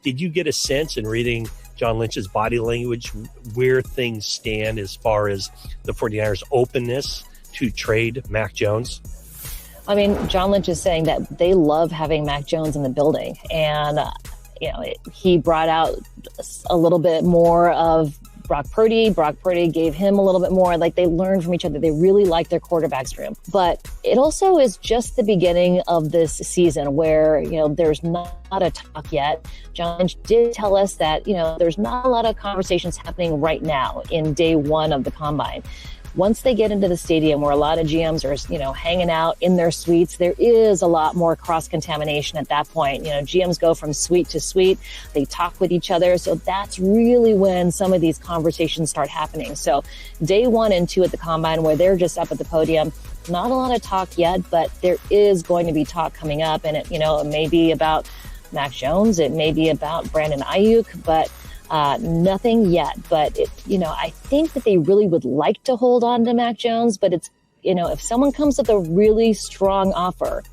did you get a sense in reading John Lynch's body language where things stand as far as the 49ers' openness to trade Mac Jones? I mean, John Lynch is saying that they love having Mac Jones in the building. And, he brought out a little bit more of Brock Purdy. Brock Purdy gave him a little bit more. Like, they learned from each other. They really like their quarterback's room. But it also is just the beginning of this season where, there's not a talk yet. John Lynch did tell us that, there's not a lot of conversations happening right now in day one of the combine. Once they get into the stadium where a lot of GMs are, hanging out in their suites, there is a lot more cross-contamination at that point. GMs go from suite to suite. They talk with each other. So that's really when some of these conversations start happening. So day 1 and 2 at the Combine, where they're just up at the podium, not a lot of talk yet, but there is going to be talk coming up. And it may be about Mac Jones. It may be about Brandon Ayuk, but nothing yet. But I think that they really would like to hold on to Mac Jones, but it's, if someone comes with a really strong offer,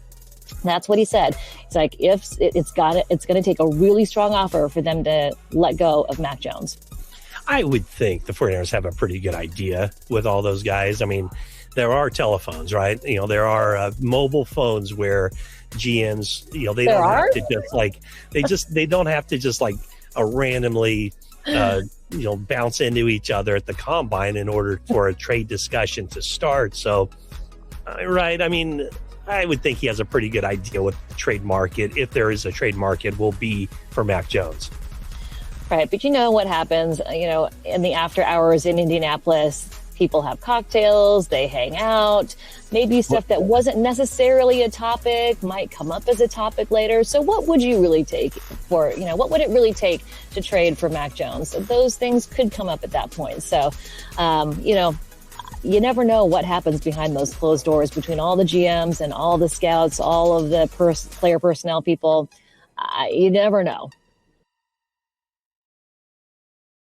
that's what he said. It's like, if it's going to take a really strong offer for them to let go of Mac Jones. I would think the 49ers have a pretty good idea with all those guys. I mean, there are telephones, right? There are mobile phones where GMs, they don't have to they don't have to just randomly bounce into each other at the Combine in order for a trade discussion to start. So, right, I mean, I would think he has a pretty good idea what the trade market, if there is a trade market, will be for Mac Jones. Right, but what happens, in the after hours in Indianapolis, people have cocktails, they hang out, maybe stuff that wasn't necessarily a topic might come up as a topic later. So what would you really take for, what would it really take to trade for Mac Jones? Those things could come up at that point. So, you never know what happens behind those closed doors between all the GMs and all the scouts, all of the player personnel people. You never know.